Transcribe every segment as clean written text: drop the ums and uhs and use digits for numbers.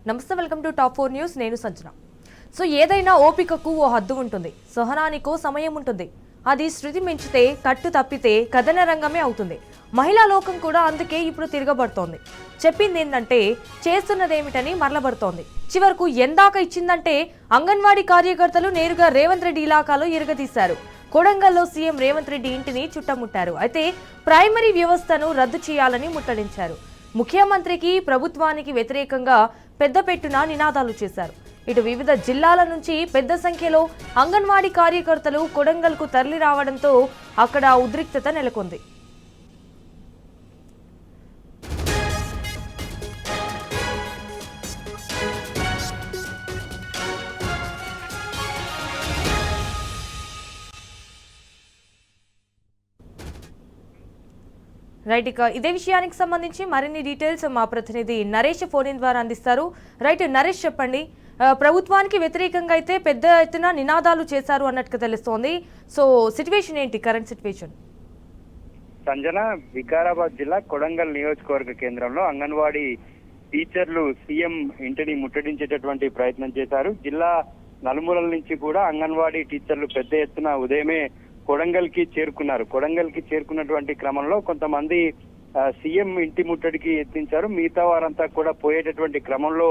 నమస్తే, welcome to top 4 news. నేను Sanjana. So ఏదైనా ఓపికకు ఓ హద్దు ఉంటుంది, సహనానికో సమయం ఉంటుంది. అది శృతి మించితే, కట్టు తప్పితే కథన రంగమే అవుతుంది. మహిళా లోకం కూడా అందుకే ఇప్పుడు తిరగబడుతోంది. చెప్పింది ఏంటంటే చేస్తున్నదేమిటని మరలబడుతోంది. చివరకు ఎందాక ఇచ్చిందంటే అంగన్వాడీ కార్యకర్తలు నేరుగా రేవంత్ రెడ్డి ఇలాకాలో ఇరగదీశారు. కొడంగల్లో సీఎం రేవంత్ రెడ్డి ఇంటిని చుట్టముట్టారు. అయితే ప్రైమరీ వ్యవస్థను రద్దు చేయాలని ముట్టడించారు. ముఖ్యమంత్రికి ప్రభుత్వానికి వ్యతిరేకంగా పెద్దపెట్టున నినాదాలు చేశారు. ఇటు వివిధ జిల్లాల నుంచి పెద్ద సంఖ్యలో అంగన్వాడీ కార్యకర్తలు కొడంగల్కు తరలి రావడంతో అక్కడ ఉద్రిక్తత నెలకొంది. రైట్, ఇక ఇదే విషయానికి సంబంధించి మరిన్ని డీటెయిల్స్ మా ప్రతినిధి నరేష్ ఫోన్ ద్వారా అందిస్తారు. రైట్ నరేష్, చెప్పండి. ప్రభుత్వానికి వ్యతిరేకంగా అయితే పెద్ద ఎత్తున నినాదాలు చేశారు అన్నట్టుగా తెలుస్తోంది. సో సిచ్యువేషన్ ఏంటి, కరెంట్ సిచ్యువేషన్? సంజన, వికారాబాద్ జిల్లా కొడంగల్ నియోజకవర్గ కేంద్రంలో అంగన్వాడీ టీచర్లు సీఎం ఇంటిని ముట్టడించేటటువంటి ప్రయత్నం చేశారు. జిల్లా నలుమూలల నుంచి కూడా అంగన్వాడీ టీచర్లు పెద్ద ఎత్తున ఉదయమే కొడంగల్ కి చేరుకున్నారు. కొడంగల్ కి చేరుకున్నటువంటి క్రమంలో కొంతమంది సీఎం ఇంటి ముట్టడికి యత్నించారు. మిగతా వారంతా కూడా పోయేటటువంటి క్రమంలో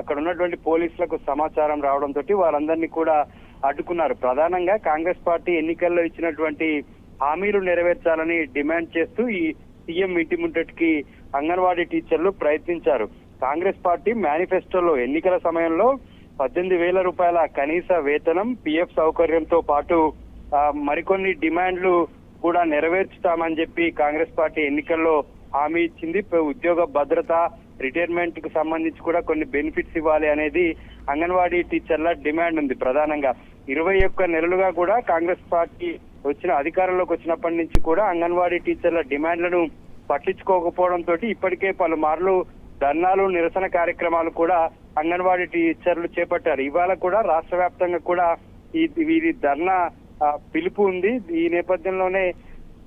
అక్కడ ఉన్నటువంటి పోలీసులకు సమాచారం రావడంతో వారందరినీ కూడా అడ్డుకున్నారు. ప్రధానంగా కాంగ్రెస్ పార్టీ ఎన్నికల్లో ఇచ్చినటువంటి హామీలు నెరవేర్చాలని డిమాండ్ చేస్తూ ఈ సీఎం ఇంటి ముట్టడికి అంగన్వాడీ టీచర్లు ప్రయత్నించారు. కాంగ్రెస్ పార్టీ మేనిఫెస్టోలో ఎన్నికల సమయంలో 18,000 రూపాయల కనీస వేతనం, పిఎఫ్ సౌకర్యంతో పాటు మరికొన్ని డిమాండ్లు కూడా నెరవేర్చుతామని చెప్పి కాంగ్రెస్ పార్టీ ఎన్నికల్లో హామీ ఇచ్చింది. ఉద్యోగ భద్రత, రిటైర్మెంట్ కు సంబంధించి కూడా కొన్ని బెనిఫిట్స్ ఇవ్వాలి అనేది అంగన్వాడీ టీచర్ల డిమాండ్ ఉంది. ప్రధానంగా 21 నెలలుగా కూడా కాంగ్రెస్ పార్టీ అధికారంలోకి వచ్చినప్పటి నుంచి కూడా అంగన్వాడీ టీచర్ల డిమాండ్లను పట్టించుకోకపోవడంతో ఇప్పటికే పలుమార్లు ధర్నాలు, నిరసన కార్యక్రమాలు కూడా అంగన్వాడీ టీచర్లు చేపట్టారు. ఇవాళ కూడా రాష్ట్ర వ్యాప్తంగా కూడా వీరి ధర్నా పిలుపు ఉంది. ఈ నేపథ్యంలోనే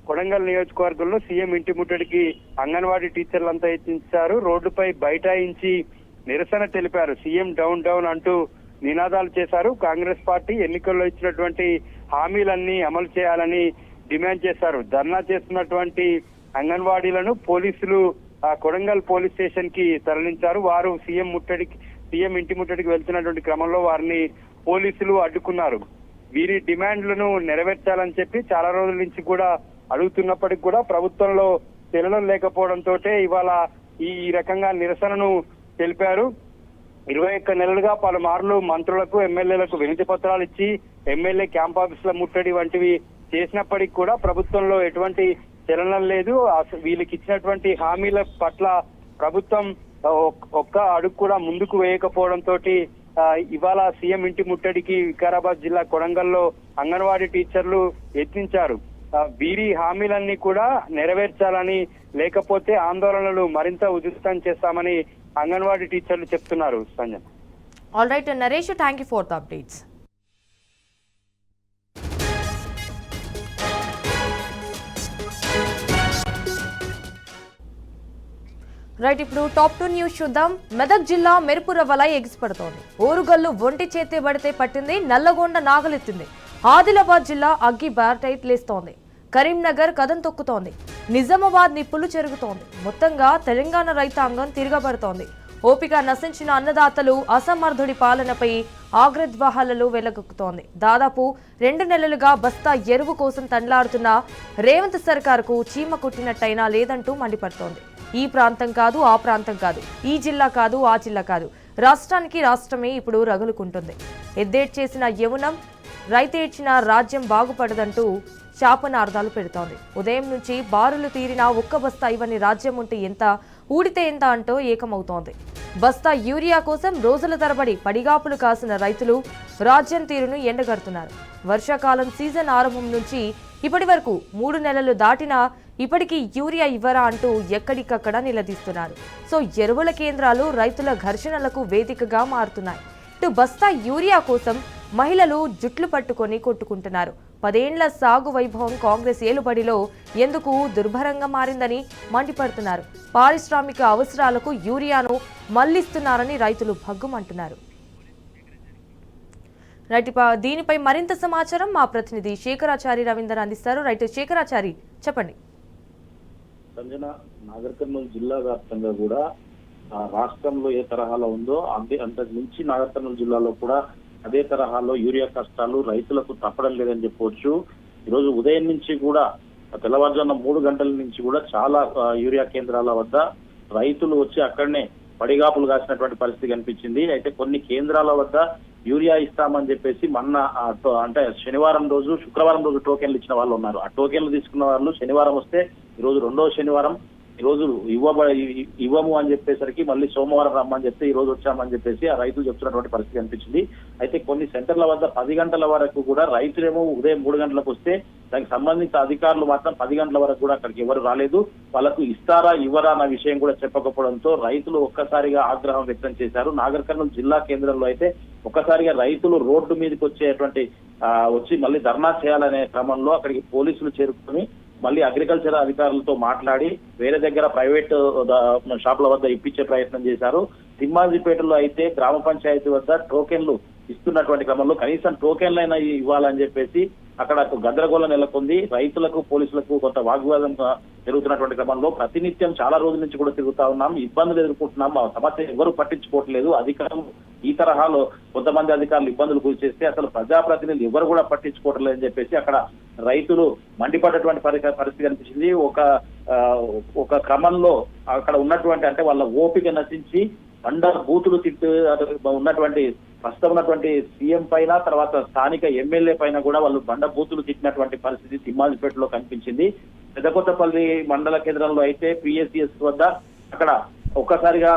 కొడంగల్ నియోజకవర్గంలో సీఎం ఇంటి ముట్టడికి అంగన్వాడీ టీచర్లంతా యత్నించారు. రోడ్డుపై బైఠాయించి నిరసన తెలిపారు. సీఎం డౌన్ డౌన్ అంటూ నినాదాలు చేశారు. కాంగ్రెస్ పార్టీ ఎన్నికల్లో ఇచ్చినటువంటి హామీలన్నీ అమలు చేయాలని డిమాండ్ చేశారు. ధర్నా చేస్తున్నటువంటి అంగన్వాడీలను పోలీసులు కొడంగల్ పోలీస్ స్టేషన్ కి తరలించారు. వారు సీఎం ఇంటి ముట్టడికి వెళ్తున్నటువంటి క్రమంలో వారిని పోలీసులు అడ్డుకున్నారు. వీరి డిమాండ్లను నెరవేర్చాలని చెప్పి చాలా రోజుల నుంచి కూడా అడుగుతున్నప్పటికీ కూడా ప్రభుత్వంలో చలనం లేకపోవడంతో ఇవాళ ఈ రకంగా నిరసనను తెలిపారు. 21 నెలలుగా పలుమార్లు మంత్రులకు, ఎమ్మెల్యేలకు వినతి పత్రాలు ఇచ్చి ఎమ్మెల్యే క్యాంప్ ఆఫీసుల ముట్టడి వంటివి చేసినప్పటికీ కూడా ప్రభుత్వంలో ఎటువంటి చలనం లేదు. వీళ్ళకి ఇచ్చినటువంటి హామీల పట్ల ప్రభుత్వం ఒక్క అడుగు కూడా ముందుకు వేయకపోవడంతో ఇవాళ సీఎం ఇంటి ముట్టడికి వికారాబాద్ జిల్లా కొడంగల్లో అంగన్వాడీ టీచర్లు యత్నించారు. వీరి హామీలన్నీ కూడా నెరవేర్చాలని, లేకపోతే ఆందోళనలు మరింత ఉధృతం చేస్తామని అంగన్వాడీ టీచర్లు చెప్తున్నారు. Sanjay. All right Naresh, thank you for the updates. Right, ఇప్పుడు టాప్ 2 న్యూస్ చూద్దాం. మెదక్ జిల్లా మెరుపుర వలై ఎగిసిపడుతోంది. ఓరుగల్లు ఒంటి చేతి పడితే పట్టింది, నల్లగొండ నాగలెత్తింది. ఆదిలాబాద్ జిల్లా అగ్గి బాటైట్ లేస్తోంది. కరీంనగర్ కదం తొక్కుతోంది. నిజామాబాద్ నిప్పులు చెరుగుతోంది. మొత్తంగా తెలంగాణ రైతాంగం తిరగబడుతోంది. ఓపిక నశించిన అన్నదాతలు అసమర్థుడి పాలనపై ఆగ్రద్వాహాలలో వెలగక్కుతోంది. దాదాపు 2 నెలలుగా బస్తా ఎరువు కోసం తండ్లాడుతున్న రేవంత్ సర్కార్కు చీమ కుట్టినట్టయినా లేదంటూ మండిపడుతోంది. ఈ ప్రాంతం కాదు, ఆ ప్రాంతం కాదు, ఈ జిల్లా కాదు, ఆ జిల్లా కాదు, రాష్ట్రమే ఇప్పుడు రగులుకుంటుంది. ఎద్దేడ్చేసిన యమునం, రైతేడ్చిన రాజ్యం బాగుపడదంటూ శాపనార్థాలు పెడుతోంది. ఉదయం నుంచి బారులు తీరిన ఒక్క బస్తా ఇవన్నీ రాజ్యం ఉంటే ఎంత, ఊడితే ఎంత అంటూ ఏకమవుతోంది. బస్తా యూరియా కోసం రోజుల తరబడి పడిగాపులు కాసిన రైతులు రాజ్యం తీరును ఎండగడుతున్నారు. వర్షాకాలం సీజన్ ఆరంభం నుంచి ఇప్పటి వరకు 3 నెలలు దాటినా ఇప్పటికీ యూరియా ఇవ్వరా అంటూ ఎక్కడికక్కడ నిలదీస్తున్నారు. సో ఎరువుల కేంద్రాలు రైతుల ఘర్షణలకు వేదికగా మారుతున్నాయి. ఇటు బస్తా యూరియా కోసం మహిళలు జుట్లు పట్టుకొని కొట్టుకుంటున్నారు. 10 ఏళ్ల సాగు వైభవం కాంగ్రెస్ ఏలుబడిలో ఎందుకు దుర్భరంగా మారిందని మండిపడుతున్నారు. పారిశ్రామిక అవసరాలకు యూరియాను మళ్లిస్తున్నారని రైతులు భగ్గుమంటున్నారు. రైట్, దీనిపై మరింత సమాచారం మా ప్రతినిధి శేఖరాచారి రవీందర్ అందిస్తారు. రైట్ శేఖరాచారి, చెప్పండి. సంజన, నాగర్ కర్నూలు జిల్లా వ్యాప్తంగా కూడా రాష్ట్రంలో ఏ తరహాలో ఉందో అంతకు మించి నాగర్ కర్నూలు జిల్లాలో కూడా అదే తరహాలో యూరియా కష్టాలు రైతులకు తప్పడం లేదని చెప్పవచ్చు. ఈరోజు ఉదయం నుంచి కూడా తెల్లవారుజామున 3 గంటల నుంచి కూడా చాలా యూరియా కేంద్రాల వద్ద రైతులు వచ్చి అక్కడనే పడిగాపులు కాసినటువంటి పరిస్థితి కనిపించింది. అయితే కొన్ని కేంద్రాల వద్ద యూరియా ఇస్తామని చెప్పేసి మొన్న అంటే శుక్రవారం రోజు టోకెన్లు ఇచ్చిన వాళ్ళు ఉన్నారు. ఆ టోకెన్లు తీసుకున్న వాళ్ళు శనివారం వస్తే ఈరోజు 2వ శనివారం, ఈరోజు ఇవ్వము అని చెప్పేసరికి మళ్ళీ సోమవారం రమ్మని చెప్తే ఈ రోజు వచ్చామని చెప్పేసి ఆ రైతులు చెప్తున్నటువంటి పరిస్థితి కనిపించింది. అయితే కొన్ని సెంటర్ల వద్ద 10 గంటల వరకు కూడా రైతులేమో ఉదయం 3 గంటలకు వస్తే దానికి సంబంధించిన అధికారులు మాత్రం 10 గంటల వరకు కూడా అక్కడికి ఎవరు రాలేదు. వాళ్ళకు ఇస్తారా ఇవ్వరా అన్న విషయం కూడా చెప్పకపోవడంతో రైతులు ఒక్కసారిగా ఆగ్రహం వ్యక్తం చేశారు. నాగర్ కర్నూలు జిల్లా కేంద్రంలో అయితే ఒక్కసారిగా రైతులు రోడ్డు మీదకి వచ్చి మళ్ళీ ధర్నా చేయాలనే క్రమంలో అక్కడికి పోలీసులు చేరుకొని మళ్ళీ అగ్రికల్చర్ అధికారులతో మాట్లాడి వేరే దగ్గర ప్రైవేట్ షాపుల వద్ద ఇప్పించే ప్రయత్నం చేశారు. తిమ్మాజిపేటలో అయితే గ్రామ పంచాయతీ వద్ద టోకెన్లు ఇస్తున్నటువంటి క్రమంలో కనీసం టోకెన్లైనా ఇవ్వాలని చెప్పేసి అక్కడ గందరగోళం నెలకొంది. రైతులకు పోలీసులకు కొంత వాగ్వాదం జరుగుతున్నటువంటి క్రమంలో ప్రతినిత్యం చాలా రోజుల నుంచి కూడా తిరుగుతా ఉన్నాం, ఇబ్బందులు ఎదుర్కొంటున్నాం, ఆ సమస్య ఎవరు పట్టించుకోవట్లేదు. అధికారులు ఈ తరహాలో కొంతమంది అధికారులు ఇబ్బందులు గురి చేస్తే అసలు ప్రజాప్రతినిధులు ఎవరు కూడా పట్టించుకోవట్లేదు అని చెప్పేసి అక్కడ రైతులు మండిపడ్డటువంటి పరిస్థితి కనిపించింది. ఒక క్రమంలో అక్కడ ఉన్నటువంటి అంటే వాళ్ళ ఓపిక నశించి బూతులు ఉన్నటువంటి ప్రస్తుతం ఉన్నటువంటి సీఎం పైన తర్వాత స్థానిక ఎమ్మెల్యే పైన కూడా వాళ్ళు బూతులు తిట్టినటువంటి పరిస్థితి తిమ్మాజిపేటలో కనిపించింది. పెద్దకొత్తపల్లి మండల కేంద్రంలో అయితే పిఎస్సిఎస్ వద్ద అక్కడ ఒక్కసారిగా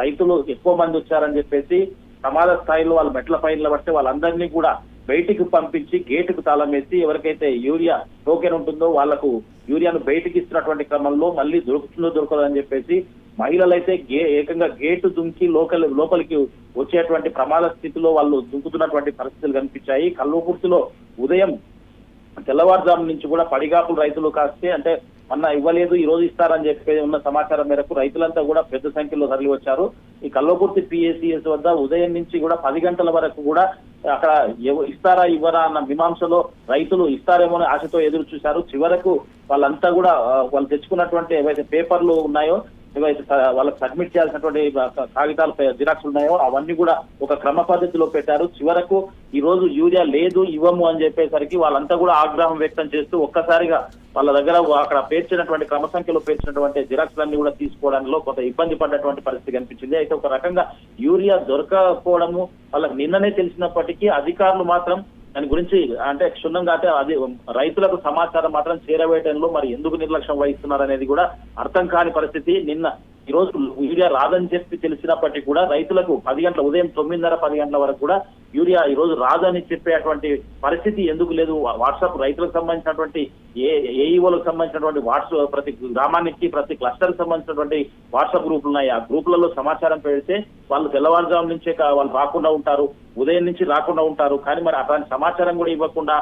రైతులు ఎక్కువ మంది వచ్చారని చెప్పేసి ప్రమాద స్థాయిలో వాళ్ళు మెట్ల పైన పడితే వాళ్ళందరినీ కూడా బయటికి పంపించి గేటుకు తాళం వేసి ఎవరికైతే యూరియా టోకెన్ ఉంటుందో వాళ్లకు యూరియాను బయటికి ఇస్తున్నటువంటి క్రమంలో మళ్ళీ దొరకదో అని చెప్పేసి మహిళలైతే ఏకంగా గేటు దుంకి లోపలికి వచ్చేటువంటి ప్రమాద స్థితిలో వాళ్ళు దుంకుతున్నటువంటి పరిస్థితులు కనిపించాయి. కల్వకుర్తిలో ఉదయం తెల్లవారుజాము నుంచి కూడా పడిగాపులు రైతులు కాస్తే అంటే మొన్న ఇవ్వలేదు ఈ రోజు ఇస్తారని చెప్పి ఉన్న సమాచారం మేరకు రైతులంతా కూడా పెద్ద సంఖ్యలో తరలి వచ్చారు. ఈ కల్వకుర్తి పిఎస్సిఎస్ వద్ద ఉదయం నుంచి కూడా 10 గంటల వరకు కూడా అక్కడ ఇస్తారా ఇవ్వరా అన్న మీమాంసలో రైతులు ఇస్తారేమో అని ఆశతో ఎదురు చూశారు. చివరకు వాళ్ళంతా కూడా వాళ్ళు తెచ్చుకున్నటువంటి ఏవైతే పేపర్లు ఉన్నాయో ఏవైతే వాళ్ళకి సబ్మిట్ చేయాల్సినటువంటి కాగితాలు జిరాక్స్ ఉన్నాయో అవన్నీ కూడా ఒక క్రమ పద్ధతిలో పెట్టారు. చివరకు ఈ రోజు యూరియా లేదు ఇవ్వము అని చెప్పేసరికి వాళ్ళంతా కూడా ఆగ్రహం వ్యక్తం చేస్తూ ఒక్కసారిగా వాళ్ళ దగ్గర అక్కడ పేర్చినటువంటి క్రమ సంఖ్యలో పేర్చినటువంటి జిరాక్స్లన్నీ కూడా తీసుకోవడంలో కొంత ఇబ్బంది పడ్డటువంటి పరిస్థితి కనిపించింది. అయితే ఒక రకంగా యూరియా దొరకకపోవడము వాళ్ళకి నిన్ననే తెలిసినప్పటికీ అధికారులు మాత్రం దాని గురించి అంటే క్షుణ్ణంగా అంటే అది రైతులకు సమాచారం మాత్రం చేరవేయడంలో మరి ఎందుకు నిర్లక్ష్యం వహిస్తున్నారు అనేది కూడా అర్థం కాని పరిస్థితి. ఈ రోజు యూరియా రాదని చెప్పి తెలిసినప్పటికీ కూడా రైతులకు 10 గంటల ఉదయం 9:30-10 గంటల వరకు కూడా యూరియా ఈ రోజు రాదని చెప్పేటువంటి పరిస్థితి ఎందుకు లేదు? వాట్సాప్ రైతులకు సంబంధించినటువంటి ఏఈఓలకు సంబంధించినటువంటి వాట్సాప్ ప్రతి గ్రామానికి ప్రతి క్లస్టర్ సంబంధించినటువంటి వాట్సాప్ గ్రూపులు ఉన్నాయి. ఆ గ్రూపులలో సమాచారం పెడితే వాళ్ళు తెల్లవారుజాము నుంచే వాళ్ళు రాకుండా ఉంటారు, ఉదయం నుంచి రాకుండా ఉంటారు. కానీ మరి అట్లాంటి సమాచారం కూడా ఇవ్వకుండా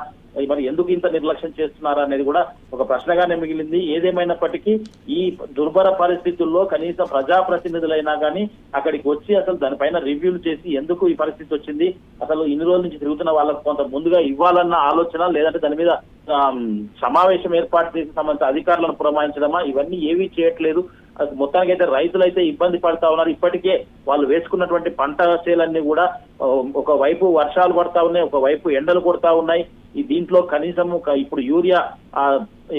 మరి ఎందుకు ఇంత నిర్లక్ష్యం చేస్తున్నారు అనేది కూడా ఒక ప్రశ్నగానే మిగిలింది. ఏదేమైనప్పటికీ ఈ దుర్భర పరిస్థితుల్లో కనీసం ప్రజాప్రతినిధులైనా కానీ అక్కడికి వచ్చి అసలు దానిపైన రివ్యూలు చేసి ఎందుకు ఈ పరిస్థితి వచ్చింది, అసలు ఇన్ని రోజుల నుంచి తిరుగుతున్న వాళ్ళకు కొంత ముందుగా ఇవ్వాలన్న ఆలోచన లేదంటే దాని మీద సమావేశం ఏర్పాటు చేసి సంబంధించిన అధికారులను పురమాయించడమా, ఇవన్నీ ఏవీ చేయట్లేదు. మొత్తానికి అయితే రైతులైతే ఇబ్బంది పడతా ఉన్నారు. ఇప్పటికే వాళ్ళు వేసుకున్నటువంటి పంట చేలన్నీ కూడా ఒకవైపు వర్షాలు పడతా ఉన్నాయి, ఒకవైపు ఎండలు కొడతా ఉన్నాయి. దీంట్లో కనీసం ఇప్పుడు యూరియా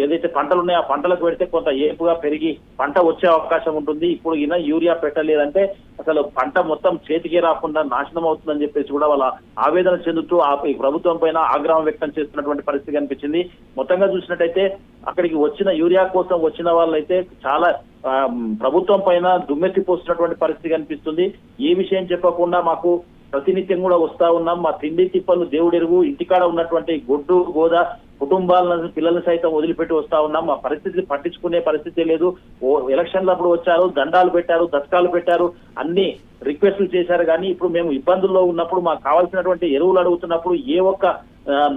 ఏదైతే పంటలు ఉన్నాయో ఆ పంటలకు పెడితే కొంత ఏపుగా పెరిగి పంట వచ్చే అవకాశం ఉంటుంది. ఇప్పుడు ఈయన యూరియా పెట్టలేదంటే అసలు పంట మొత్తం చేతికి రాకుండా నాశనం అవుతుందని చెప్పేసి కూడా వాళ్ళ ఆవేదన చెందుతూ ఈ ప్రభుత్వం పైన ఆగ్రహం వ్యక్తం చేస్తున్నటువంటి పరిస్థితి కనిపించింది. మొత్తంగా చూసినట్టయితే అక్కడికి వచ్చిన యూరియా కోసం వచ్చిన వాళ్ళైతే చాలా ప్రభుత్వం పైన దుమ్మెత్తి పోస్తున్నటువంటి పరిస్థితి కనిపిస్తుంది. ఏ విషయం చెప్పకుండా మాకు ప్రతినిత్యం కూడా వస్తా ఉన్నాం, మా తిండి తిప్పలు దేవుడెరుగు, ఇంటికాడ ఉన్నటువంటి గొడ్డు గోదా కుటుంబాలను పిల్లల్ని సైతం వదిలిపెట్టి వస్తా ఉన్నాం, మా పరిస్థితిని పట్టించుకునే పరిస్థితి లేదు. ఎలక్షన్లప్పుడు వచ్చారు, దండాలు పెట్టారు, దశకాలు పెట్టారు, అన్ని రిక్వెస్ట్లు చేశారు. కానీ ఇప్పుడు మేము ఇబ్బందుల్లో ఉన్నప్పుడు మాకు కావాల్సినటువంటి ఎరువులు అడుగుతున్నప్పుడు ఏ ఒక్క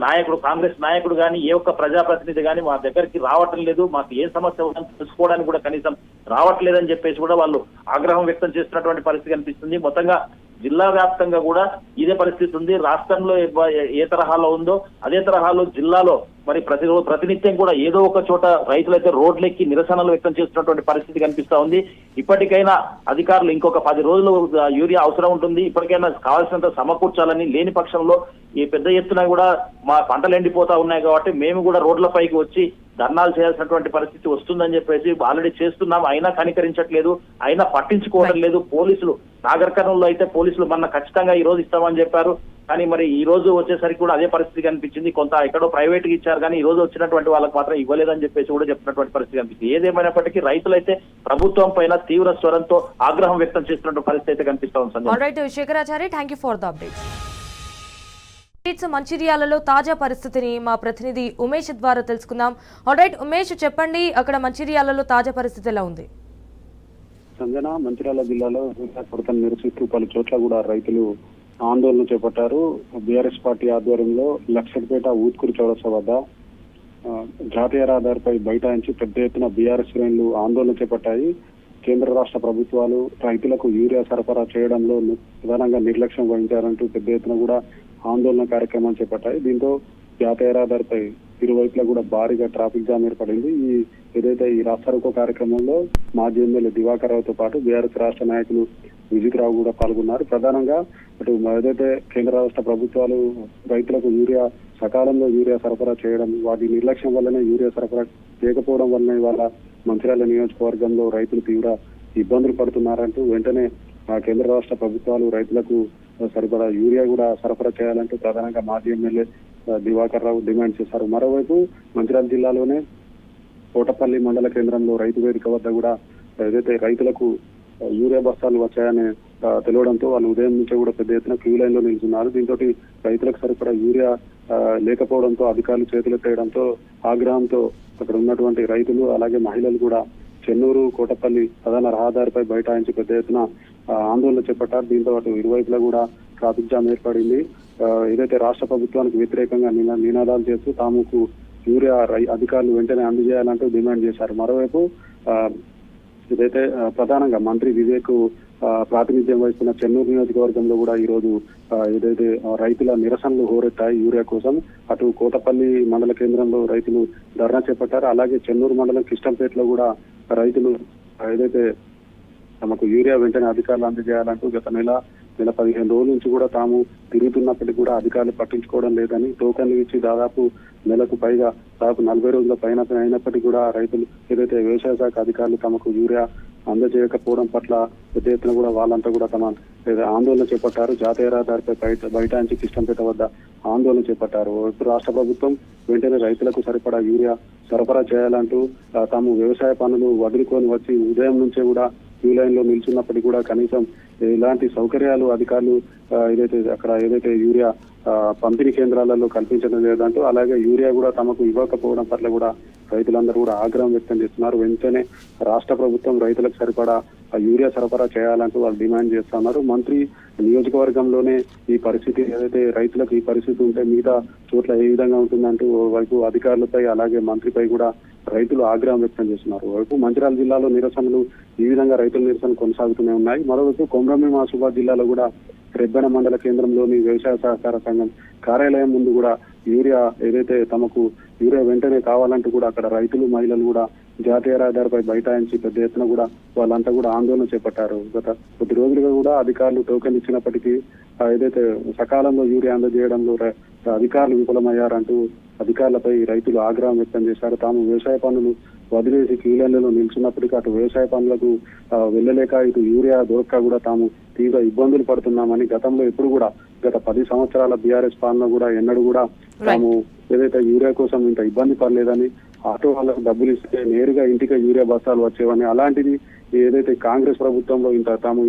నాయకుడు, కాంగ్రెస్ నాయకుడు కానీ ఏ ఒక్క ప్రజాప్రతినిధి కానీ మా దగ్గరికి రావటం లేదు, మాకు ఏ సమస్య ఉందని తెలుసుకోవడానికి కూడా కనీసం రావట్లేదని చెప్పేసి కూడా వాళ్ళు ఆగ్రహం వ్యక్తం చేస్తున్నటువంటి పరిస్థితి కనిపిస్తుంది. మొత్తంగా జిల్లా వ్యాప్తంగా కూడా ఇదే పరిస్థితి ఉంది. రాష్ట్రంలో ఏ తరహాలో ఉందో అదే తరహాలో జిల్లాలో మరి ప్రతినిత్యం కూడా ఏదో ఒక చోట రైతులైతే రోడ్లెక్కి నిరసనలు వ్యక్తం చేస్తున్నటువంటి పరిస్థితి కనిపిస్తా ఉంది. ఇప్పటికైనా అధికారులు ఇంకొక 10 రోజులు యూరియా అవసరం ఉంటుంది, ఇప్పటికైనా కావాల్సినంత సమకూర్చాలని, లేని పక్షంలో ఈ పెద్ద ఎత్తున కూడా మా పంటలు ఎండిపోతా ఉన్నాయి కాబట్టి మేము కూడా రోడ్లపైకి వచ్చి ధర్నాలు చేయాల్సినటువంటి పరిస్థితి వస్తుందని చెప్పేసి ఆల్రెడీ చేస్తున్నాం. అయినా కనికరించట్లేదు, అయినా పట్టించుకోవడం లేదు. పోలీసులు నాగర్ కర్నూలులో అయితే పోలీసులు మొన్న ఖచ్చితంగా ఈ రోజు ఇస్తామని చెప్పారు, కానీ మరి ఈ రోజు వచ్చేసరికి కూడా అదే పరిస్థితి కనిపించింది. కొంత ఎక్కడో ప్రైవేట్ కి ఇచ్చారు కానీ ఈ రోజు వచ్చినటువంటి వాళ్ళకి మాత్రం ఇవ్వలేదని చెప్పేసి కూడా చెప్పినటువంటి పరిస్థితి కనిపిస్తుంది. ఏదేమైనప్పటికీ రైతులైతే ప్రభుత్వం పైన తీవ్ర స్వరంతో ఆగ్రహం వ్యక్తం చేస్తున్నటువంటి పరిస్థితి అయితే కనిపిస్తా ఉంది. Sanjay, Shekharachari, thank you for the updates. మంచిర్యాలలో తాజా పరిస్థితిని మా ప్రతినిధి ఉమేష్ ద్వారా తెలుసుకుందాం. ఆల్రైట్ ఉమేష్, చెప్పండి, అక్కడ మంచిర్యాలలో తాజా పరిస్థితి ఎలా ఉంది? సంజన, మంచిర్యాల జిల్లాలో కొరతను నిరసిస్తూ పలు చోట్ల కూడా రైతులు ఆందోళన చేపట్టారు. బీఆర్ఎస్ పార్టీ ఆధ్వర్యంలో లక్షపేట ఊత్కూరు చౌరస్తా వద్ద జాతీయ రహదారిపై బైఠాయించి పెద్ద ఎత్తున బీఆర్ఎస్ శ్రేణులు ఆందోళన చేపట్టాయి. కేంద్ర రాష్ట్ర ప్రభుత్వాలు రైతులకు యూరియా సరఫరా చేయడంలో ప్రధానంగా నిర్లక్ష్యం వహించారంటూ పెద్ద ఎత్తున కూడా ఆందోళన కార్యక్రమాలు చేపట్టాయి. దీంతో జాతీయ రహదారిపై ఇరువైపులా కూడా భారీగా ట్రాఫిక్ జామ్ ఏర్పడింది. ఏదైతే ఈ రాస్తారోకో కార్యక్రమంలో మాజీ ఎమ్మెల్యే దివాకర్ రావుతో పాటు బీఆర్ఎస్ రాష్ట్ర నాయకులు విజిత్ రావు కూడా పాల్గొన్నారు. ప్రధానంగా అటు ఏదైతే కేంద్ర రాష్ట్ర ప్రభుత్వాలు రైతులకు సకాలంలో యూరియా సరఫరా చేయడం, వాటి నిర్లక్ష్యం వల్లనే యూరియా సరఫరా చేయకపోవడం వల్లనే ఇవాళ మంచిర్యాల నియోజకవర్గంలో రైతులు తీవ్ర ఇబ్బందులు పడుతున్నారంటూ వెంటనే కేంద్ర రాష్ట్ర ప్రభుత్వాలు రైతులకు సరిపడా యూరియా కూడా సరఫరా చేయాలంటూ ప్రధానంగా మాజీ ఎమ్మెల్యే దివాకర్ రావు డిమాండ్ చేశారు. మరోవైపు మంచిర్యాల జిల్లాలోనే కోటపల్లి మండల కేంద్రంలో రైతు వేదిక వద్ద కూడా ఏదైతే రైతులకు యూరియా బస్తాలు వచ్చాయని తెలియడంతో వాళ్ళు ఉదయం నుంచే కూడా పెద్ద ఎత్తున క్యూ లైన్ లో నిలుచున్నారు. దీంతో రైతులకు సరిపడా యూరియా లేకపోవడంతో అధికారులు చేతులెత్తేయడంతో ఆగ్రహంతో అక్కడ ఉన్నటువంటి రైతులు అలాగే మహిళలు కూడా చెన్నూరు కోటపల్లి ప్రధాన రహదారిపై బైఠాయించి పెద్ద ఎత్తున ఆందోళన చేపట్టారు. దీంతో అటు ఇరువైపులా కూడా ట్రాఫిక్ జామ్ ఏర్పడింది. ఏదైతే రాష్ట్ర ప్రభుత్వానికి వ్యతిరేకంగా నినాదాలు చేస్తూ తాముకు యూరియా అధికారులు వెంటనే అందజేయాలంటూ డిమాండ్ చేశారు. మరోవైపు ఇదైతే ప్రధానంగా మంత్రి వివేక్ ప్రాతినిధ్యం వహిస్తున్న చెన్నూరు నియోజకవర్గంలో కూడా ఈ రోజు ఏదైతే రైతుల నిరసనలు హోరెత్తాయి యూరియా కోసం. అటు కోటపల్లి మండల కేంద్రంలో రైతులు ధర్నా చేపట్టారు. అలాగే చెన్నూరు మండలం కిష్టంపేటలో కూడా రైతులు ఏదైతే తమకు యూరియా వెంటనే అధికారులు అందజేయాలంటూ గత నెల 15 రోజుల నుంచి కూడా తాము తిరుగుతున్నప్పటికీ కూడా అధికారులు పట్టించుకోవడం లేదని, టోకన్లు ఇచ్చి దాదాపు నెలకు పైగా దాదాపు 40 రోజుల పైన అయినప్పటికీ కూడా రైతులు ఏదైతే వ్యవసాయ శాఖ అధికారులు తమకు యూరియా అందజేయకపోవడం పట్ల పెద్ద ఎత్తున కూడా వాళ్ళంతా కూడా తమ ఆందోళన చేపట్టారు. జాతీయ రహదారిపై బైఠాయించి కిష్టంపేట వద్ద ఆందోళన చేపట్టారు. ఇప్పుడు రాష్ట్ర ప్రభుత్వం వెంటనే రైతులకు సరిపడా యూరియా సరఫరా చేయాలంటూ తాము వ్యవసాయ పనులు వదులుకొని వచ్చి ఉదయం నుంచే కూడా క్యూ లైన్ లో నిల్చున్నప్పటికీ కూడా కనీసం ఇలాంటి సౌకర్యాలు అధికారులు ఏదైతే యూరియా పంపిణీ కేంద్రాలలో కల్పించడం లేదంటూ, అలాగే యూరియా కూడా తమకు ఇవ్వకపోవడం పట్ల కూడా రైతులందరూ కూడా ఆగ్రహం వ్యక్తం చేస్తున్నారు. వెంటనే రాష్ట్ర ప్రభుత్వం రైతులకు సరిపడా యూరియా సరఫరా చేయాలంటూ వాళ్ళు డిమాండ్ చేస్తున్నారు. మంత్రి నియోజకవర్గంలోనే ఈ పరిస్థితి, ఏదైతే రైతులకు ఈ పరిస్థితి ఉంటే మిగతా చోట్ల ఏ విధంగా ఉంటుందంటూ వైపు అధికారులపై అలాగే మంత్రిపై కూడా రైతులు ఆగ్రహం వ్యక్తం చేస్తున్నారు. వైపు మంచిర్యాల జిల్లాలో నిరసనలు ఈ విధంగా రైతుల నిరసనలు కొనసాగుతూనే ఉన్నాయి. మరోవైపు కొమరంభీం ఆసిఫాబాద్ జిల్లాలో కూడా రెబ్బెన మండల కేంద్రంలోని వ్యవసాయ సహకార సంఘం కార్యాలయం ముందు కూడా ఏదైతే తమకు యూరియా వెంటనే కావాలంటూ కూడా అక్కడ రైతులు మహిళలు కూడా జాతీయ రహదారిపై బైఠాయించి పెద్ద ఎత్తున కూడా వాళ్ళంతా కూడా ఆందోళన చేపట్టారు. గత కొద్ది రోజులుగా కూడా అధికారులు టోకెన్ ఇచ్చినప్పటికీ ఏదైతే సకాలంలో యూరియా అందజేయడంలో అధికారులు విఫలమయ్యారంటూ అధికారులపై రైతులు ఆగ్రహం వ్యక్తం చేశారు. తాము వ్యవసాయ పనులు వదిలేసి క్యూ లైన్లలో నిల్చున్నప్పటికీ అటు వ్యవసాయ పనులకు వెళ్ళలేక ఇటు యూరియా దొరక్క కూడా తాము తీవ్ర ఇబ్బందులు పడుతున్నామని, గతంలో ఎప్పుడు కూడా గత 10 సంవత్సరాల బీఆర్ఎస్ పాలన కూడా ఎన్నడూ కూడా తాము ఏదైతే యూరియా కోసం ఇంత ఇబ్బంది పడలేదని, ఆటో వాళ్ళకు డబ్బులు ఇస్తే నేరుగా ఇంటికి యూరియా బస్తాలు వచ్చేవని, అలాంటిది ఏదైతే కాంగ్రెస్ ప్రభుత్వంలో తాము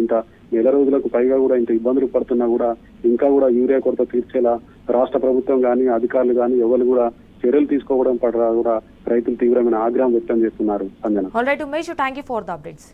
నెల రోజులకు పైగా కూడా ఇంత ఇబ్బందులు పడుతున్నా కూడా ఇంకా కూడా యూరియా కొరత తీర్చేలా రాష్ట్ర ప్రభుత్వం కానీ అధికారులు కానీ ఎవరు కూడా చర్యలు తీసుకోవడం పట్ల కూడా రైతులు తీవ్రమైన ఆగ్రహం వ్యక్తం చేస్తున్నారు. Sanjana. Alright Umesh, thank you for the updates.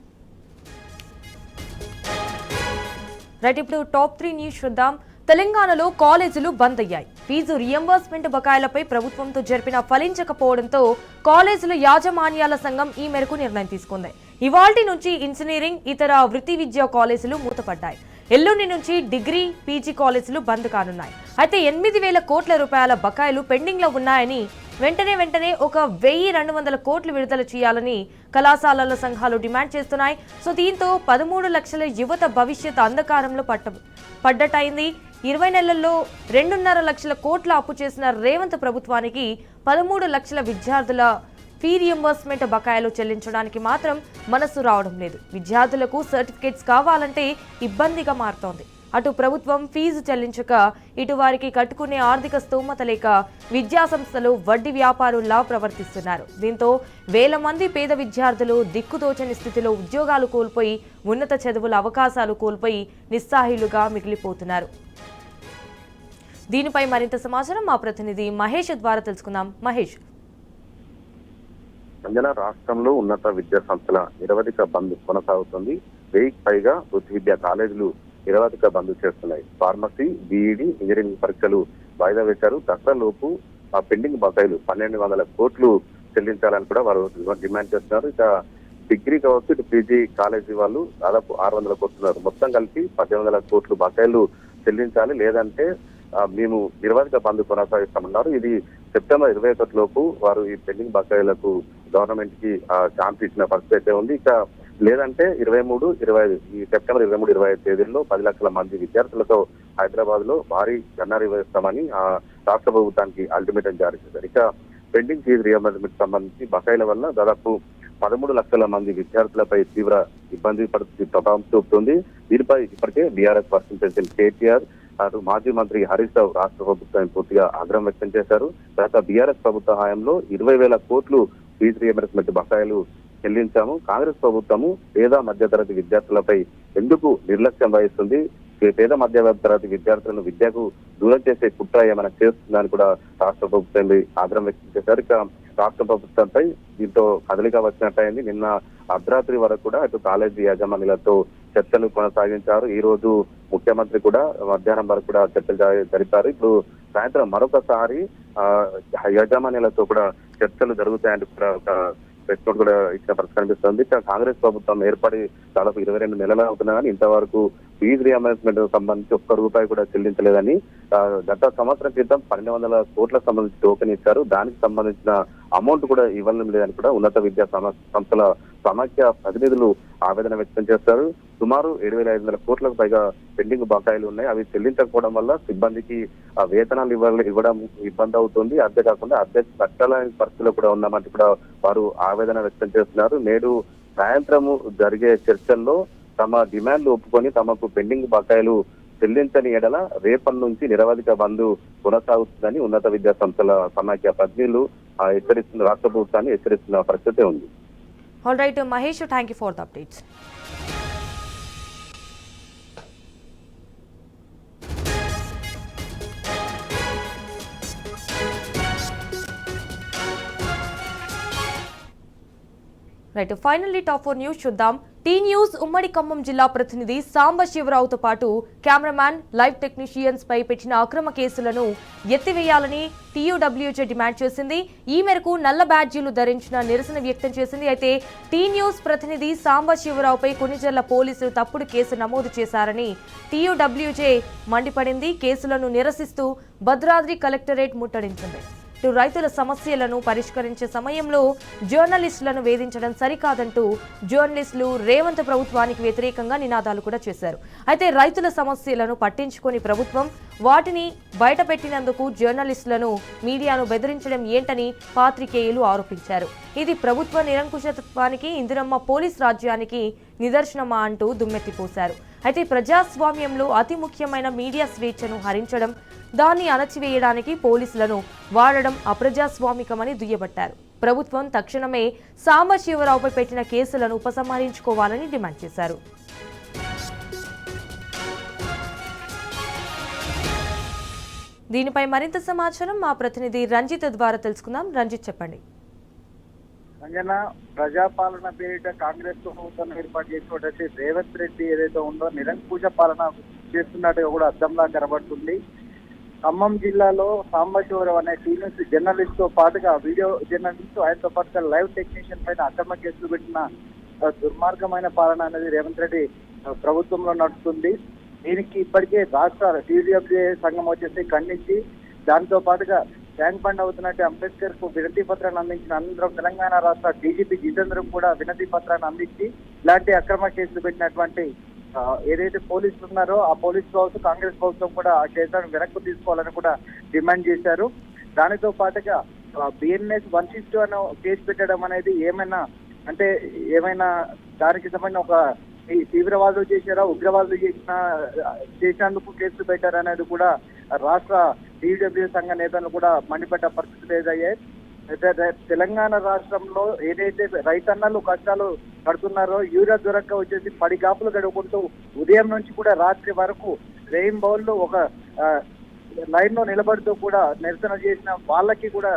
Right, ఇప్పుడు టాప్ 3 న్యూస్ చూద్దాం. తెలంగాణలో కాలేజీలు బంద్ అయ్యాయి. ఫీజు రియంబర్స్మెంట్ బకాయిలపై ప్రభుత్వంతో జరిపిన ఫలించకపోవడంతో కాలేజీల యాజమాన్యాల సంఘం ఈ మేరకు నిర్ణయం తీసుకుంది. ఇవాల్టి నుంచి ఇంజనీరింగ్, ఇతర వృత్తి విద్యా కాలేజీలు మూతపడ్డాయి. ఎల్లుండి నుంచి డిగ్రీ, పీజీ కాలేజీలు బంద్ కానున్నాయి. అయితే 8,000 కోట్ల రూపాయల బకాయిలు పెండింగ్ లో ఉన్నాయని వెంటనే ఒక 1,200 కోట్లు విడుదల చేయాలని కళాశాలల సంఘాలు డిమాండ్ చేస్తున్నాయి. సో దీంతో 13 లక్షల యువత భవిష్యత్ అంధకారంలో పడ్డటైంది. 20 నెలల్లో 2.5 లక్షల కోట్ల అప్పు చేసిన రేవంత్ ప్రభుత్వానికి 13 లక్షల విద్యార్థుల ఫీ రియంబర్స్మెంట్ బకాయిలు చెల్లించడానికి మాత్రం మనసు రావడం లేదు. విద్యార్థులకు సర్టిఫికేట్స్ కావాలంటే ఇబ్బందిగా మారుతోంది. అటు ప్రభుత్వం ఫీజు చెల్లించక, ఇటు వారికి కట్టుకునే ఆర్థిక స్తోమత లేక విద్యా సంస్థలు వడ్డీ వ్యాపారుల్లా ప్రవర్తిస్తున్నారు. దీంతో వేల మంది పేద విద్యార్థులు దిక్కుతోచని స్థితిలో ఉద్యోగాలు కోల్పోయి, ఉన్నత చదువుల అవకాశాలు కోల్పోయి నిస్సహాయులుగా మిగిలిపోతున్నారు. దీనిపై మరింత సమాచారం మా ప్రతినిధి మహేష్ ద్వారా తెలుసుకుందాం. మహేష్, రాష్ట్రంలో ఉన్నత విద్యా సంస్థల నిరవధిక బంద్ కొనసాగుతుంది. 1000కి పైగా వృత్తి విద్యా కాలేజీలు నిరవధిక బంద్ చేస్తున్నాయి. ఫార్మసీ, బీఈడి, ఇంజనీరింగ్ పరీక్షలు వాయిదా వేశారు. దసరా లోపు ఆ పెండింగ్ బకాయిలు 1,200 కోట్లు చెల్లించాలని కూడా వారు డిమాండ్ చేస్తున్నారు. ఇక డిగ్రీ కావచ్చు, ఇటు పీజీ కాలేజీ వాళ్ళు దాదాపు 600 కోట్లున్నారు. మొత్తం కలిపి 1,800 కోట్లు బకాయిలు చెల్లించాలి, లేదంటే మేము నిరవధిక బంద్ కొనసాగిస్తామన్నారు. ఇది సెప్టెంబర్ 21 లోపు వారు ఈ పెండింగ్ బకాయిలకు గవర్నమెంట్ కి ఛాన్స్ ఇచ్చిన పరిస్థితి అయితే ఉంది. ఇక లేదంటే 23, 25 ఈ సెప్టెంబర్ 23, 25 తేదీల్లో 10 లక్షల మంది విద్యార్థులతో హైదరాబాద్ లో భారీ ధర్నా నిర్వహిస్తామని రాష్ట్ర ప్రభుత్వానికి అల్టిమేటం జారీ చేశారు. ఇక పెండింగ్ ఫీజు రియంబర్స్మెంట్ సంబంధించి బకాయిల వల్ల దాదాపు 13 లక్షల మంది విద్యార్థులపై తీవ్ర ఇబ్బంది పరిస్థితి ప్రభావం చూపుతుంది. దీనిపై ఇప్పటికే బీఆర్ఎస్ వర్కింగ్ ప్రెసిడెంట్ కేటీఆర్, అటు మాజీ మంత్రి హరీష్ రావు రాష్ట్ర ప్రభుత్వాన్ని పూర్తిగా ఆగ్రహం వ్యక్తం చేశారు. తర్వాత బీఆర్ఎస్ ప్రభుత్వ హయాంలో 20,000 కోట్లు ఫీజు రియంబర్స్మెంట్ బకాయిలు చెల్లించాము. కాంగ్రెస్ ప్రభుత్వము పేద మధ్యతరగతి విద్యార్థులపై ఎందుకు నిర్లక్ష్యం వహిస్తుంది, పేద మధ్యతరగతి విద్యార్థులను విద్యకు దూరం చేసే కుట్ర ఏమైనా చేస్తుందని కూడా రాష్ట్ర ప్రభుత్వం ఆగ్రహం వ్యక్తం చేశారు. ఇక రాష్ట్ర ప్రభుత్వంపై దీంతో కదలిక వచ్చినట్టయింది. నిన్న అర్ధరాత్రి వరకు కూడా అటు కాలేజీ యాజమాన్యాలతో చర్చలు కొనసాగించారు. ఈ రోజు ముఖ్యమంత్రి కూడా మధ్యాహ్నం వరకు కూడా చర్చలు జరిపారు. ఇప్పుడు సాయంత్రం మరొకసారి యాజమాన్యాలతో కూడా చర్చలు జరుగుతాయంటే కూడా ఒక ప్రెస్ నోట్ కూడా ఇచ్చిన పరిస్థితి కనిపిస్తుంది. కాంగ్రెస్ ప్రభుత్వం ఏర్పడి దాదాపు 22 నెలలు అవుతున్నా కానీ ఇంతవరకు ఫీజు రియంబర్స్మెంట్ సంబంధించి ఒక్క రూపాయి కూడా చెల్లించలేదని, గత సంవత్సరం క్రితం 1,200 కోట్లకు సంబంధించి టోకెన్ ఇచ్చారు. దానికి సంబంధించిన అమౌంట్ కూడా ఇవ్వడం లేదని కూడా ఉన్నత విద్యా సంస్థల సమాఖ్య ప్రతినిధులు ఆవేదన వ్యక్తం చేస్తారు. సుమారు 7,500 కోట్లకు పైగా పెండింగ్ బకాయిలు ఉన్నాయి. అవి చెల్లించకపోవడం వల్ల సిబ్బందికి వేతనాలు ఇవ్వడం ఇబ్బంది అవుతుంది. అంతేకాకుండా అద్దె కట్టాలని పరిస్థితిలో కూడా ఉన్నామంటే కూడా వారు ఆవేదన వ్యక్తం చేస్తున్నారు. నేడు సాయంత్రము జరిగే చర్చల్లో తమ డిమాండ్లు ఒప్పుకొని తమకు పెండింగ్ బకాయిలు చెల్లించని ఎడల రేపటి నుంచి నిరవధిక బంద్ కొనసాగుతుందని ఉన్నత విద్యా సంస్థల సమాఖ్య ప్రతినిధులు హెచ్చరిస్తున్న రాష్ట్ర ప్రభుత్వాన్ని హెచ్చరిస్తున్న పరిస్థితి ఉంది. All right Mahesh, thank you for the updates. Right, finally top 4 news చూద్దాం. టీ న్యూస్ ఉమ్మడి ఖమ్మం జిల్లా ప్రతినిధి సాంబశివరావుతో పాటు కెమెరామ్యాన్, లైవ్ టెక్నీషియన్స్ పై పెట్టిన అక్రమ కేసులను ఎత్తివేయాలని టీయూడబ్ల్యూజే డిమాండ్ చేసింది. ఈ మేరకు నల్ల బ్యాడ్జీలు ధరించిన నిరసన వ్యక్తం చేసింది. అయితే టీ న్యూస్ ప్రతినిధి సాంబశివరావుపై కొన్నిజర్ల పోలీసులు తప్పుడు కేసు నమోదు చేశారని టీయూడబ్ల్యూజే మండిపడింది. కేసులను నిరసిస్తూ భద్రాద్రి కలెక్టరేట్ ముట్టడించింది. ఇటు రైతుల సమస్యలను పరిష్కరించే సమయంలో జర్నలిస్టులను వేధించడం సరికాదంటూ జర్నలిస్టులు రేవంత్ ప్రభుత్వానికి వ్యతిరేకంగా నినాదాలు కూడా చేశారు. అయితే రైతుల సమస్యలను పట్టించుకొని ప్రభుత్వం వాటిని బయటపెట్టినందుకు జర్నలిస్టులను, మీడియాను బెదిరించడం ఏంటని పాత్రికేయులు ఆరోపించారు. ఇది ప్రభుత్వ నిరంకుశత్వానికి, ఇందిరమ్మ పోలీస్ రాజ్యానికి నిదర్శనమా అంటూ దుమ్మెత్తిపోశారు. అయితే ప్రజాస్వామ్యంలో అతి ముఖ్యమైన మీడియా స్వేచ్ఛను హరించడం, దాన్ని అణచివేయడానికి పోలీసులను వాడడం అప్రజాస్వామికమని దుయ్యబట్టారు. ప్రభుత్వం తక్షణమే సాంబశివరావుపై పెట్టిన కేసులను ఉపసంహరించుకోవాలని డిమాండ్ చేశారు. దీనిపై మరింత సమాచారం మా ప్రతినిధి రంజిత్ ద్వారా తెలుసుకుందాం. రంజిత్, చెప్పండి. అంజన, ప్రజాపాలన పేరిట కాంగ్రెస్ ప్రభుత్వం ఏర్పాటు చేసినటువంటి రేవంత్ రెడ్డి ఏదైతే ఉందో నిరంకుశ పాలన చేస్తున్నట్టుగా కూడా అద్దంలా కనబడుతుంది. ఖమ్మం జిల్లాలో సాంబశివరావు అనే టీవీ జర్నలిస్ట్ తో పాటుగా వీడియో జర్నలిస్ట్ ఆయనతో పాటుగా లైవ్ టెక్నీషియన్ పైన అక్రమ కేసులు పెట్టిన దుర్మార్గమైన పాలన అనేది రేవంత్ రెడ్డి ప్రభుత్వంలో నడుస్తుంది. దీనికి ఇప్పటికే రాష్ట్ర టీడీఎఫ్ఏ సంఘం వచ్చేసి ఖండించి దాంతో పాటుగా ట్యాంక్ బండ్ అవుతున్నట్టు అంబేద్కర్ కు వినతి పత్రాన్ని అందించిన అనంతరం తెలంగాణ రాష్ట్ర డీజీపీ జితేంద్ర కూడా వినతి పత్రాన్ని అందించి ఇలాంటి అక్రమ కేసులు పెట్టినటువంటి ఏదైతే పోలీసులు ఉన్నారో ఆ పోలీసు కావచ్చు కాంగ్రెస్ ప్రభుత్వం కూడా ఆ కేసులను వెనక్కు తీసుకోవాలని కూడా డిమాండ్ చేశారు. దానితో పాటుగా బిఎన్ఎస్ 162 అనే కేసు పెట్టడం అనేది ఏమైనా దానికి సంబంధించిన ఒక తీవ్రవాదులు చేశారా ఉగ్రవాదులు చేసినందుకు కేసులు పెట్టారనేది కూడా రాష్ట్ర టీడబ్ల్యూ సంఘ నేతలు కూడా మండిపడ్డ పరిస్థితులు ఎదురయ్యాయి. తెలంగాణ రాష్ట్రంలో ఏదైతే రైతన్నలు కష్టాలు పడుతున్నారో యూరియా దొరక్క వచ్చేసి పడిగాపులు గడుపుకుంటూ ఉదయం నుంచి కూడా రాత్రి వరకు రెయిన్ బౌల్లో ఒక లైన్ లో నిలబడుతూ కూడా నిరసన చేసిన వాళ్ళకి కూడా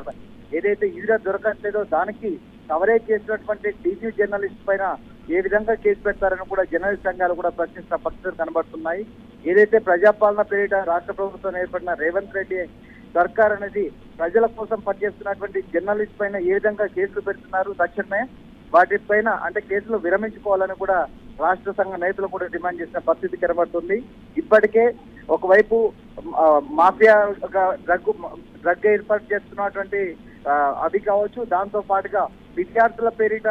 ఏదైతే యూరియా దొరకట్లేదో దానికి కవరేజ్ చేసినటువంటి టీవీ జర్నలిస్ట్ పైన ఏ విధంగా కేసు పెడతారని కూడా జర్నలిస్ట్ సంఘాలు కూడా ప్రశ్నిస్తున్న పరిస్థితులు కనబడుతున్నాయి. ఏదైతే ప్రజాపాలన పేరిట రాష్ట్ర ప్రభుత్వం ఏర్పడిన రేవంత్ రెడ్డి సర్కార్ అనేది ప్రజల కోసం పనిచేస్తున్నటువంటి జర్నలిస్ట్ పైన ఏ విధంగా కేసులు పెడుతున్నారు, తక్షణమే వాటిపైన కేసులు విరమించుకోవాలని కూడా రాష్ట్ర సంఘ నేతలు కూడా డిమాండ్ చేసిన పరిస్థితి కనబడుతుంది. ఇప్పటికే ఒకవైపు మాఫియా డ్రగ్ ఏర్పాటు చేస్తున్నటువంటి అది కావచ్చు, దాంతో పాటుగా విద్యార్థుల పేరిట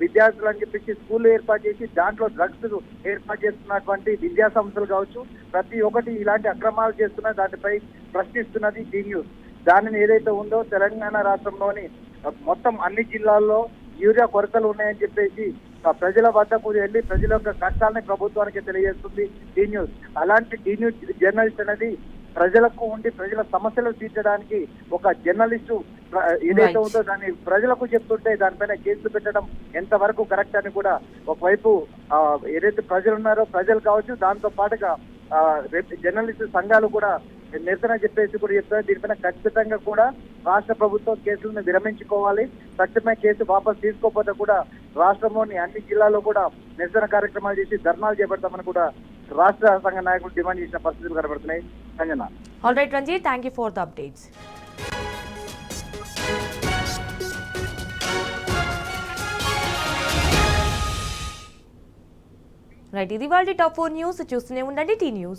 విద్యార్థులు అని చెప్పేసి స్కూల్ ఏర్పాటు చేసి దాంట్లో డ్రగ్స్ ఏర్పాటు చేస్తున్నటువంటి విద్యా సంస్థలు కావచ్చు, ప్రతి ఒక్కటి ఇలాంటి అక్రమాలు చేస్తున్న దానిపై ప్రశ్నిస్తున్నది టీ న్యూస్. దానిని ఏదైతే ఉందో తెలంగాణ రాష్ట్రంలోని మొత్తం అన్ని జిల్లాల్లో యూరియా కొరతలు ఉన్నాయని చెప్పేసి ప్రజల వద్దకు వెళ్ళి ప్రజల యొక్క కష్టాలని ప్రభుత్వానికి తెలియజేస్తుంది టీ న్యూస్. అలాంటి టీ న్యూస్ జర్నలిస్ట్ అనేది ప్రజలకు ఉండి ప్రజల సమస్యలు తీర్చడానికి ఒక జర్నలిస్టు ఏదైతే ఉందో దాన్ని ప్రజలకు చెప్తుంటే దానిపైన కేసులు పెట్టడం ఎంతవరకు కరెక్ట్ అని కూడా ఒకవైపు ఏదైతే ప్రజలు ఉన్నారో ప్రజలు కావచ్చు, దాంతో పాటుగా జర్నలిస్టు సంఘాలు కూడా నిరసన చెప్పేసి కూడా చెప్తారు. దీనిపైన ఖచ్చితంగా కూడా రాష్ట్ర ప్రభుత్వం కేసులను విరమించుకోవాలి. తక్షణమే కేసు వాపసు తీసుకోకపోతే కూడా రాష్ట్రంలోని అన్ని జిల్లాల్లో కూడా నిరసన కార్యక్రమాలు చేసి ధర్నాలు చేపడతామని కూడా రాష్ట్ర సంఘ నాయకులు డిమాండ్ చేసిన పరిస్థితులు కనబడుతున్నాయి. Sanjana. All right Ranjith, thank you for the updates. Right, ఇది వాళ్ళ టాప్ 4 న్యూస్. చూస్తూనే ఉండండి టీ న్యూస్.